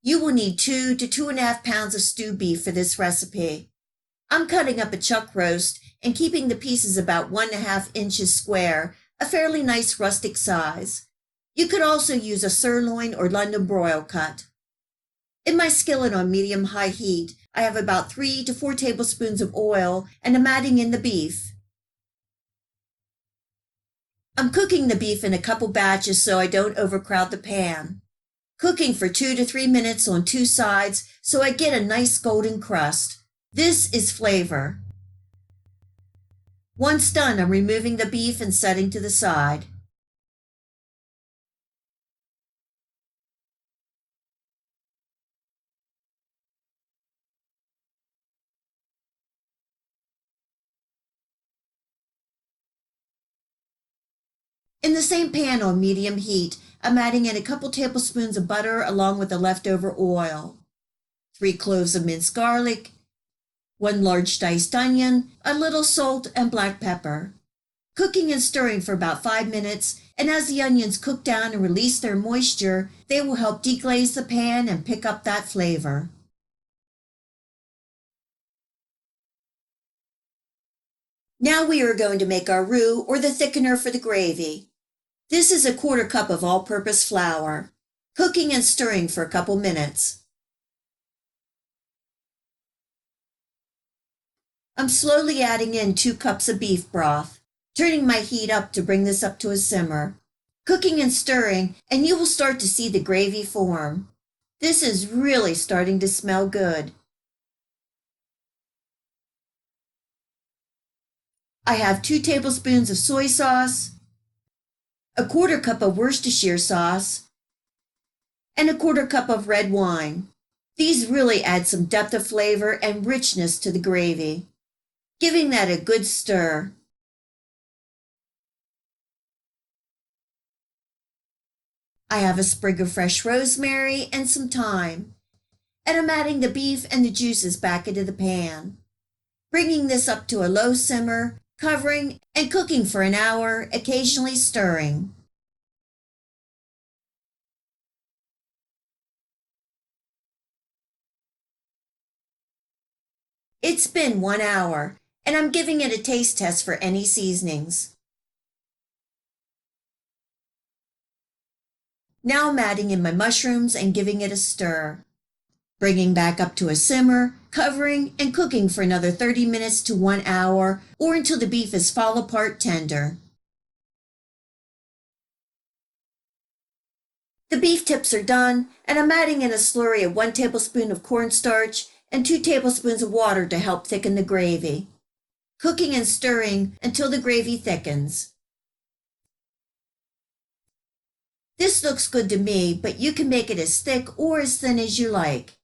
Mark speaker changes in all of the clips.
Speaker 1: You will need 2 to 2.5 pounds of stew beef for this recipe. I'm cutting up a chuck roast and keeping the pieces about 1.5 inches square, a fairly nice rustic size. You could also use a sirloin or London broil cut. In my skillet on medium-high heat, I have about 3 to 4 tablespoons of oil and I'm adding in the beef. I'm cooking the beef in a couple batches so I don't overcrowd the pan. Cooking for 2 to 3 minutes on two sides so I get a nice golden crust. This is flavor. Once done, I'm removing the beef and setting to the side. In the same pan on medium heat, I'm adding in a couple tablespoons of butter along with the leftover oil, 3 cloves of minced garlic, 1 large diced onion, a little salt, and black pepper. Cooking and stirring for about 5 minutes, and as the onions cook down and release their moisture, they will help deglaze the pan and pick up that flavor. Now we are going to make our roux or the thickener for the gravy. This is a 1/4 cup of all-purpose flour. Cooking and stirring for a couple minutes. I'm slowly adding in 2 cups of beef broth, turning my heat up to bring this up to a simmer. Cooking and stirring, and you will start to see the gravy form. This is really starting to smell good. I have 2 tablespoons of soy sauce, a 1/4 cup of Worcestershire sauce, and a 1/4 cup of red wine. These really add some depth of flavor and richness to the gravy, giving that a good stir. I have a sprig of fresh rosemary and some thyme, and I'm adding the beef and the juices back into the pan, bringing this up to a low simmer, covering and cooking for an hour, occasionally stirring. It's been 1 hour, and I'm giving it a taste test for any seasonings. Now I'm adding in my mushrooms and giving it a stir, bringing back up to a simmer, covering and cooking for another 30 minutes to 1 hour or until the beef is fall apart tender. The beef tips are done, and I'm adding in a slurry of 1 tablespoon of cornstarch and 2 tablespoons of water to help thicken the gravy. Cooking and stirring until the gravy thickens. This looks good to me, but you can make it as thick or as thin as you like.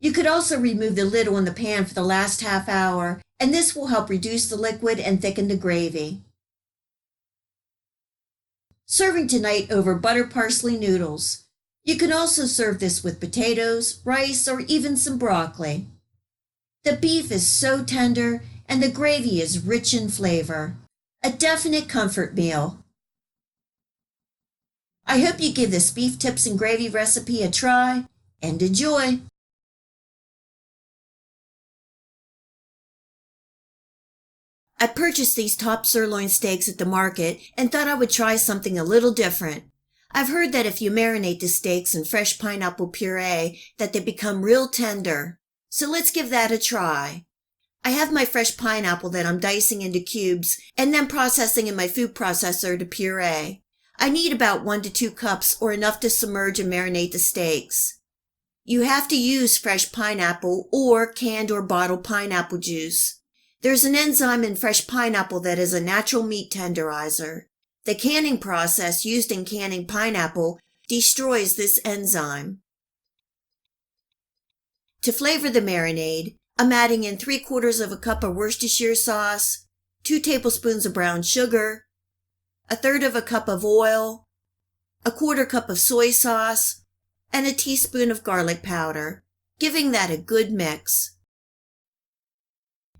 Speaker 1: You could also remove the lid on the pan for the last half hour, and this will help reduce the liquid and thicken the gravy. Serving tonight over butter parsley noodles. You can also serve this with potatoes, rice, or even some broccoli. The beef is so tender, and the gravy is rich in flavor. A definite comfort meal. I hope you give this beef tips and gravy recipe a try, and enjoy. I purchased these top sirloin steaks at the market and thought I would try something a little different. I've heard that if you marinate the steaks in fresh pineapple puree, that they become real tender. So let's give that a try. I have my fresh pineapple that I'm dicing into cubes and then processing in my food processor to puree. I need about 1 to 2 cups or enough to submerge and marinate the steaks. You have to use fresh pineapple or canned or bottled pineapple juice. There's an enzyme in fresh pineapple that is a natural meat tenderizer. The canning process used in canning pineapple destroys this enzyme. To flavor the marinade, I'm adding in 3/4 of a cup of Worcestershire sauce, 2 tablespoons of brown sugar, 1/3 of a cup of oil, a 1/4 cup of soy sauce, and a teaspoon of garlic powder, giving that a good mix.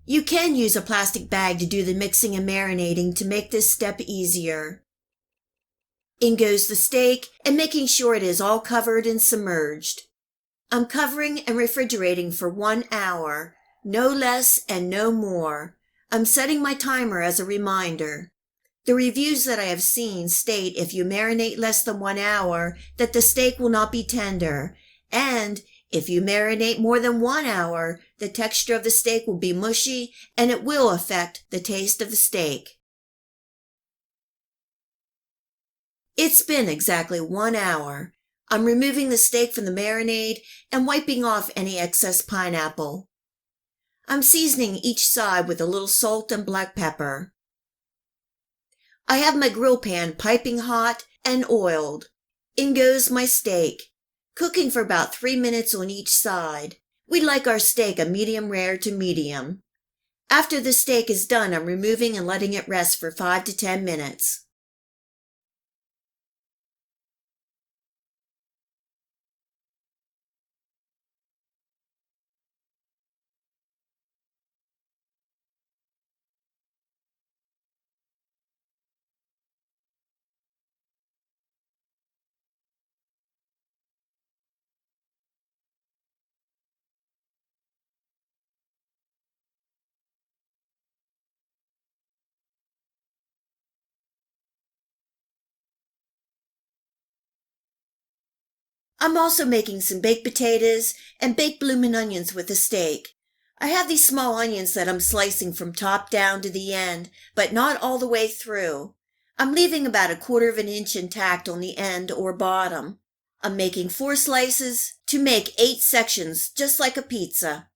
Speaker 1: You can use a plastic bag to do the mixing and marinating to make this step easier. In goes the steak and making sure it is all covered and submerged. I'm covering and refrigerating for 1 hour, no less and no more. I'm setting my timer as a reminder. The reviews that I have seen state if you marinate less than 1 hour, that the steak will not be tender, and if you marinate more than 1 hour, the texture of the steak will be mushy and it will affect the taste of the steak. It's been exactly 1 hour. I'm removing the steak from the marinade and wiping off any excess pineapple. I'm seasoning each side with a little salt and black pepper. I have my grill pan piping hot and oiled. In goes my steak, cooking for about 3 minutes on each side. We like our steak a medium rare to medium. After the steak is done, I'm removing and letting it rest for 5 to 10 minutes. I'm also making some baked potatoes and baked blooming onions with the steak. I have these small onions that I'm slicing from top down to the end, but not all the way through. I'm leaving about 1/4 inch intact on the end or bottom. I'm making 4 slices to make 8 sections, just like a pizza.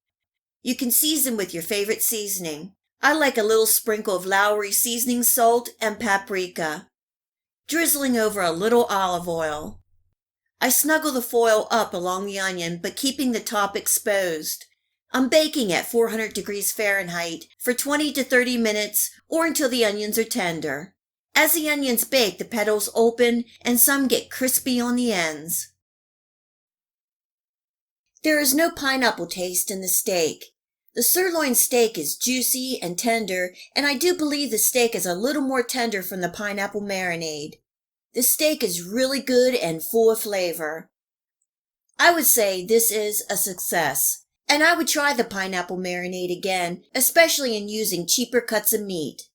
Speaker 1: You can season with your favorite seasoning. I like a little sprinkle of Lowry seasoning salt and paprika, drizzling over a little olive oil. I snuggle the foil up along the onion, but keeping the top exposed. I'm baking at 400 degrees Fahrenheit for 20 to 30 minutes or until the onions are tender. As the onions bake, the petals open and some get crispy on the ends. There is no pineapple taste in the steak. The sirloin steak is juicy and tender, and I do believe the steak is a little more tender from the pineapple marinade. The steak is really good and full of flavor. I would say this is a success, and I would try the pineapple marinade again, especially in using cheaper cuts of meat.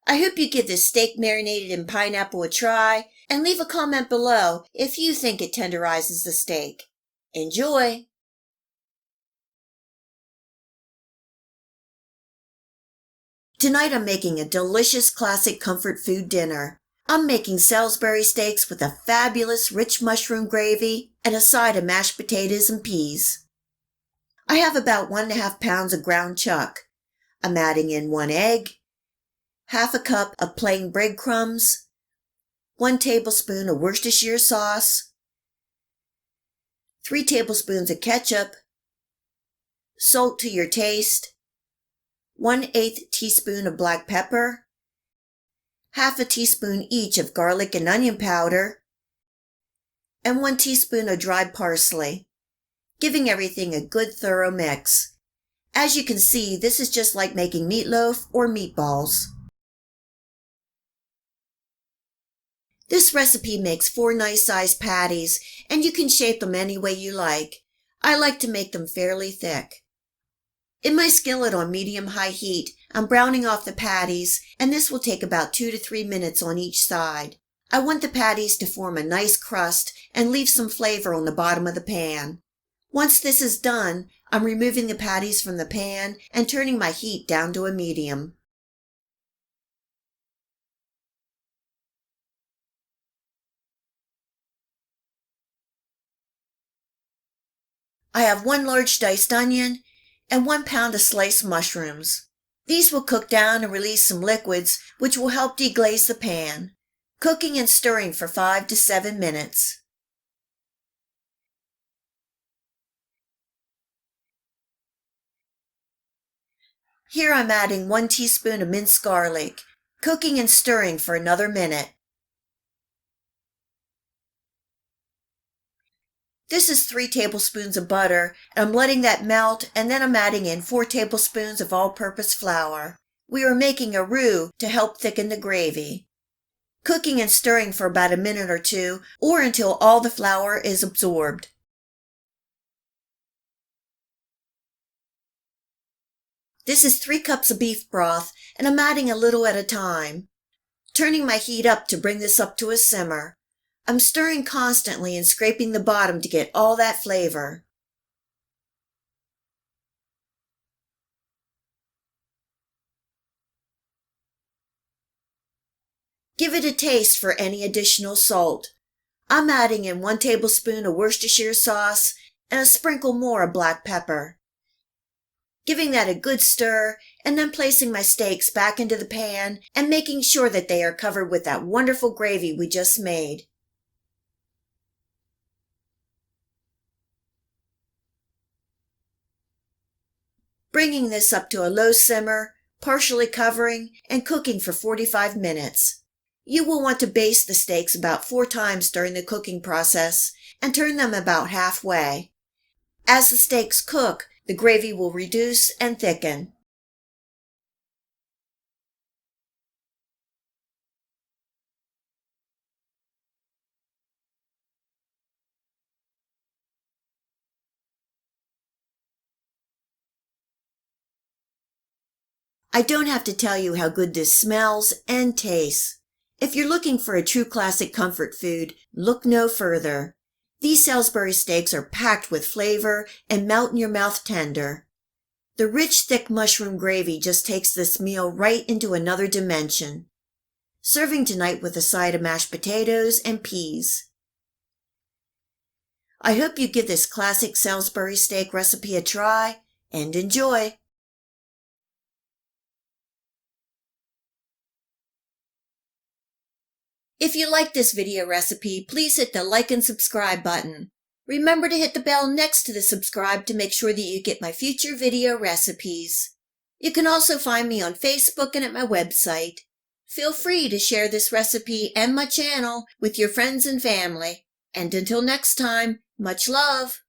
Speaker 1: I hope you give this steak marinated in pineapple a try, and leave a comment below if you think it tenderizes the steak. Enjoy! Tonight I'm making a delicious classic comfort food dinner. I'm making Salisbury steaks with a fabulous rich mushroom gravy and a side of mashed potatoes and peas. I have about 1.5 pounds of ground chuck. I'm adding in 1 egg, half a cup of plain breadcrumbs, 1 tablespoon of Worcestershire sauce, 3 tablespoons of ketchup, salt to your taste, 1/8 teaspoon of black pepper, half a teaspoon each of garlic and onion powder, and 1 teaspoon of dried parsley, giving everything a good thorough mix. As you can see, this is just like making meatloaf or meatballs. This recipe makes 4 nice-sized patties, and you can shape them any way you like. I like to make them fairly thick. In my skillet on medium-high heat, I'm browning off the patties, and this will take about 2 to 3 minutes on each side. I want the patties to form a nice crust and leave some flavor on the bottom of the pan. Once this is done, I'm removing the patties from the pan and turning my heat down to a medium. I have 1 large diced onion and 1 pound of sliced mushrooms. These will cook down and release some liquids, which will help deglaze the pan, cooking and stirring for 5 to 7 minutes. Here I'm adding 1 teaspoon of minced garlic, cooking and stirring for another minute. This is 3 tablespoons of butter, and I'm letting that melt, and then I'm adding in 4 tablespoons of all-purpose flour. We are making a roux to help thicken the gravy. Cooking and stirring for about a minute or two, or until all the flour is absorbed. This is 3 cups of beef broth, and I'm adding a little at a time. Turning my heat up to bring this up to a simmer. I'm stirring constantly and scraping the bottom to get all that flavor. Give it a taste for any additional salt. I'm adding in 1 tablespoon of Worcestershire sauce and a sprinkle more of black pepper. Giving that a good stir, and then placing my steaks back into the pan and making sure that they are covered with that wonderful gravy we just made. Bringing this up to a low simmer, partially covering, and cooking for 45 minutes. You will want to baste the steaks about 4 times during the cooking process and turn them about halfway. As the steaks cook, the gravy will reduce and thicken. I don't have to tell you how good this smells and tastes. If you're looking for a true classic comfort food, look no further. These Salisbury steaks are packed with flavor and melt in your mouth tender. The rich, thick mushroom gravy just takes this meal right into another dimension. Serving tonight with a side of mashed potatoes and peas. I hope you give this classic Salisbury steak recipe a try and enjoy. If you like this video recipe, please hit the like and subscribe button. Remember to hit the bell next to the subscribe to make sure that you get my future video recipes. You can also find me on Facebook and at my website. Feel free to share this recipe and my channel with your friends and family. And until next time, much love!